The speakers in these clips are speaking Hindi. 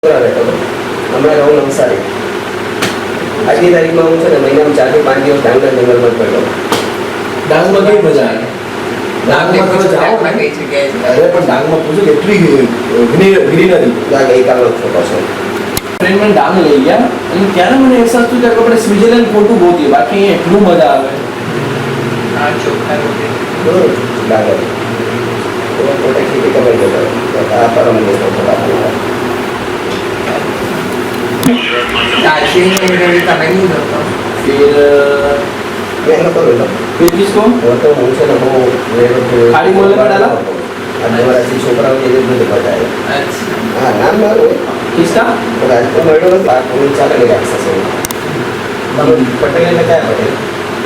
હમણાં રહું નવસારી. આજની તારીખમાં હું છે ને મહિનામાં 4 થી 5 દિવસ ડાંગના જંગલમાં જ પડ્યો. ડાંગમાં કેવી મજા આવે? ડાંગમાં તમે જાઓ ને, કઈ જગ્યાએ અરે પણ ડાંગમાં પૂછો કેટલી ગ્રીનરી. આ ગઈકાલનો ફોટો છે. ફ્રેન્ડ મને ડાંગ લઈ ગયા અને ત્યારે મને અહેસાસ થયો કે આપણે સ્વિટરલેન્ડ ખોટું ગોતીએ, બાકી અહીંયા એટલું મજા આવે. આ ચોખ્ખા રોટી ડાંગર ફોટો ખીચી ખબર જતો આ પરમ દેશનો ફોટા. દાર્જિલિંગ રવિ તમે નહીં હતો फिर મેં નતો રહેતો. फिर किसको તો હું છે ને બહુ ખાલી મોહલ્લે में डाला? અને મારાથી છોકરાઓ જે બધું બતાવે. અચ્છા હા નામ મારું किसका? રાજકોટ મળ્યો નથી આ કોઈ ચાલે નહીં રાક્ષસ એવું. તમે પટેલ એટલે કયા પટેલ?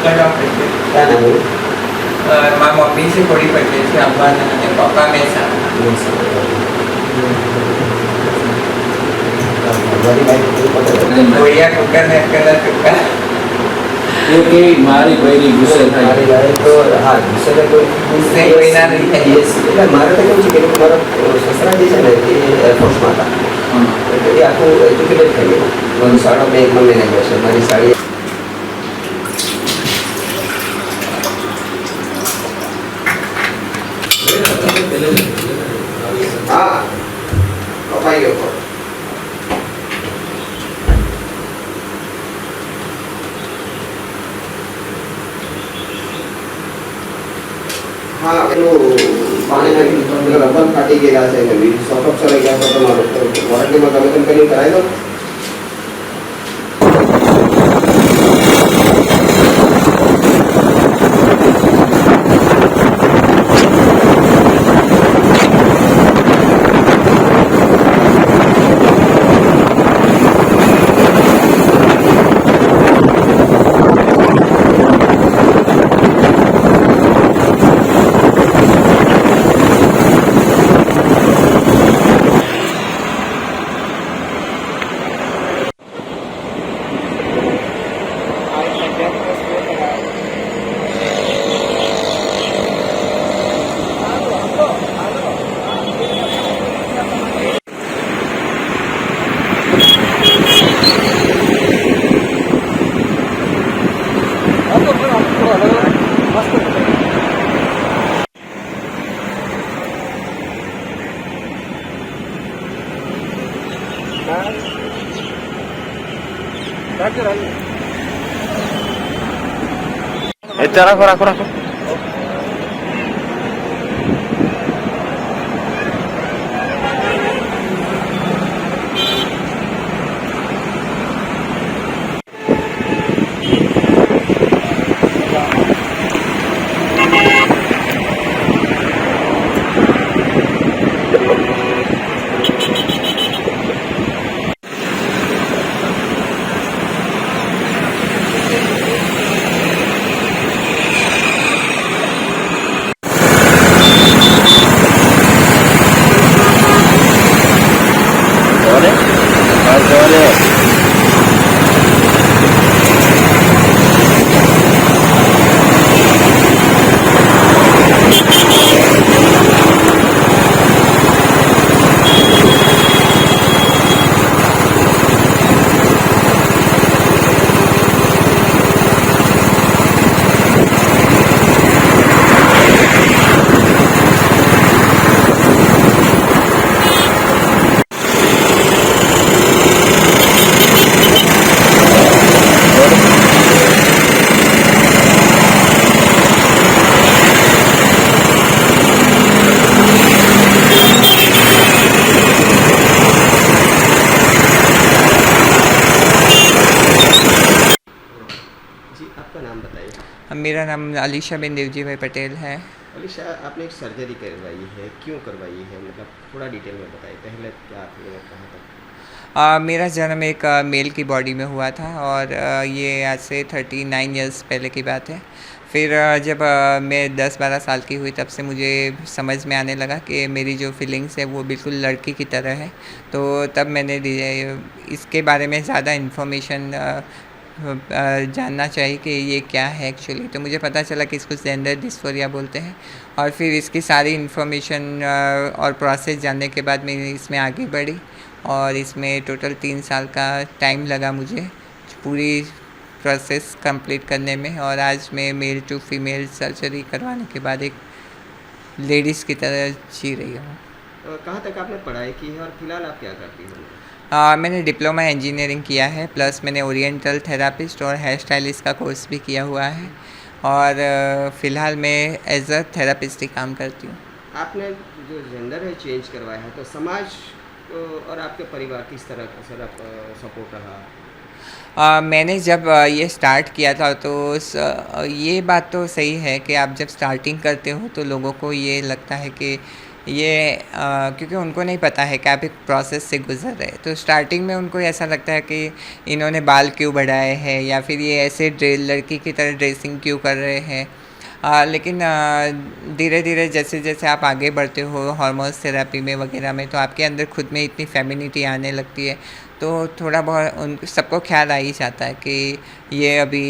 કયા પટેલ? ક્યાં નામ એવું? મારા મમ્મી છે થોડી પટેલ છે અંબાના અને પપ્પા મહેસાણા. મારી વાઈફ પટેલ. ગોળિયા કુકર ને અકેલા કુકર ये कि मारी बहनी गुस्से મારી થાય. વાઈફ તો હા ગુસ્સે કોઈ ગુસ્સે કોઈ ના નહીં થાય. Yes. એટલે મારે તો કેવું છે કે મારા સસરા જે છે ને એ એરફોર્સમાં હતા. हाँ. એટલે એ આખું એજ્યુકેટેડ થઈ ગયું. મારું સાડા બેંકમાં મેનેજર છે. મારી સાડી હા કપાઈ ગયો તો. હા પેલું પાણી નાખી રબર ફાટી ગયેલા છે ને સોકઅપ ચલાઈ ગયા તો તમારો વોરંટીમાં તમે તેમ કરીને કરાવી દો. રાખો રાખો રાખો. मेरा नाम अलीशा बिन देवजी भाई पटेल है। अलीशा आपने एक सर्जरी करवाई है, क्यों करवाई है, मतलब थोड़ा डिटेल में बताइए। पहले क्या थे और कहाँ तक? मेरा जन्म एक मेल की बॉडी में हुआ था और ये आज से 39 इयर्स पहले की बात है। फिर जब मैं 10-12 साल की हुई तब से मुझे समझ में आने लगा कि मेरी जो फीलिंग्स है वो बिल्कुल लड़की की तरह है। तो तब मैंने इसके बारे में ज़्यादा इन्फॉर्मेशन जानना चाहिए कि ये क्या है एक्चुअली। तो मुझे पता चला कि इसको जेंडर डिस्फोरिया बोलते हैं और फिर इसकी सारी इन्फॉर्मेशन और प्रोसेस जानने के बाद मैं इसमें आगे बढ़ी और इसमें टोटल 3 साल का टाइम लगा मुझे पूरी प्रोसेस कंप्लीट करने में, और आज मैं मेल टू फीमेल सर्जरी करवाने के बाद एक लेडीज़ की तरह जी रही हूँ। कहाँ तक आपने पढ़ाई की है और फिलहाल आप क्या करती हो? मैंने डिप्लोमा इंजीनियरिंग किया है, प्लस मैंने ओरिएंटल थेरापिस्ट और हेयर स्टाइलिस्ट का कोर्स भी किया हुआ है, और फ़िलहाल मैं एज अ थेरापिस्ट ही काम करती हूँ। आपने जो जेंडर है चेंज करवाया है, तो समाज और आपके परिवार किस तरह का सपोर्ट रहा? मैंने जब ये स्टार्ट किया था तो ये बात तो सही है कि आप जब स्टार्टिंग करते हो तो लोगों को ये लगता है कि ये क्योंकि उनको नहीं पता है कि आप एक प्रोसेस से गुजर रहे हैं, तो स्टार्टिंग में उनको ऐसा लगता है कि इन्होंने बाल क्यों बढ़ाए हैं, या फिर ये ऐसे लड़की की तरह ड्रेसिंग क्यों कर रहे हैं। लेकिन धीरे धीरे जैसे जैसे आप आगे बढ़ते हो हार्मोन्स थेरेपी में वगैरह में, तो आपके अंदर खुद में इतनी फेमिनिटी आने लगती है, तो थोड़ा बहुत उन सबको ख्याल आ ही जाता है कि ये अभी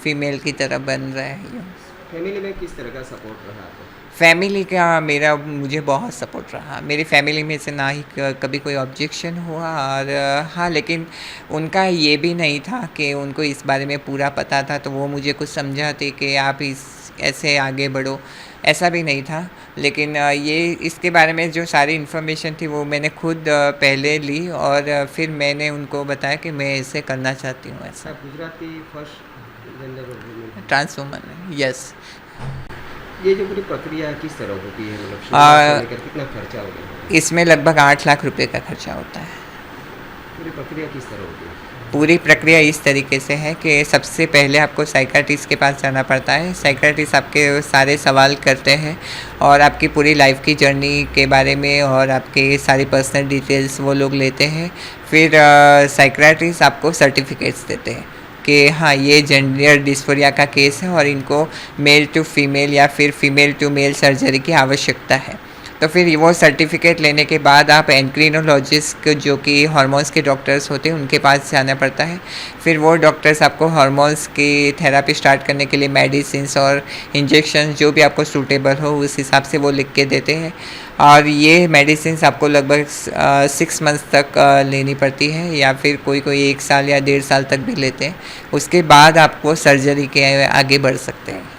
फीमेल की तरह बन रहा है। फैमिली में किस तरह का सपोर्ट रहा आपको? फैमिली का मेरा मुझे बहुत सपोर्ट रहा। मेरी फैमिली में से ना ही कभी कोई ऑब्जेक्शन हुआ, और हाँ, लेकिन उनका ये भी नहीं था कि उनको इस बारे में पूरा पता था तो वो मुझे कुछ समझाते कि आप इस ऐसे आगे बढ़ो, ऐसा भी नहीं था। लेकिन ये इसके बारे में जो सारी इन्फॉर्मेशन थी वो मैंने खुद पहले ली, और फिर मैंने उनको बताया कि मैं ऐसे करना चाहती हूँ, ऐसा। आप गुजरात की फर्स्ट जेंडर ट्रांसवुमन, यस। ये जो पूरी प्रक्रिया किस तरह होती है, मतलब शुरुआत से लेकर कितना खर्चा होता है? इसमें लगभग 8 लाख रुपए का खर्चा होता है। पूरी प्रक्रिया किस तरह होती है? पूरी प्रक्रिया इस तरीके से है कि सबसे पहले आपको साइकियाट्रिस्ट के पास जाना पड़ता है। साइकियाट्रिस्ट आपके सारे सवाल करते हैं और आपकी पूरी लाइफ की जर्नी के बारे में और आपके सारी पर्सनल डिटेल्स वो लोग लेते हैं। फिर साइकियाट्रिस्ट आपको सर्टिफिकेट्स देते हैं कि हाँ, ये जेंडर डिस्फोरिया का केस है और इनको मेल टू फीमेल या फिर फीमेल टू मेल सर्जरी की आवश्यकता है। तो फिर वो सर्टिफिकेट लेने के बाद आप एंक्रीनोलॉजिस्ट जो कि हार्मोन्स के डॉक्टर्स होते हैं उनके पास जाना पड़ता है। फिर वो डॉक्टर्स आपको हार्मोन्स की थेरेपी स्टार्ट करने के लिए मेडिसिन्स और इंजेक्शन जो भी आपको सूटेबल हो उस हिसाब से वो लिख के देते हैं, और ये मेडिसिन्स आपको लगभग 6 मंथ्स तक लेनी पड़ती है, या फिर कोई 1 साल या 1.5 साल तक भी लेते हैं। उसके बाद आपको सर्जरी के आगे बढ़ सकते हैं।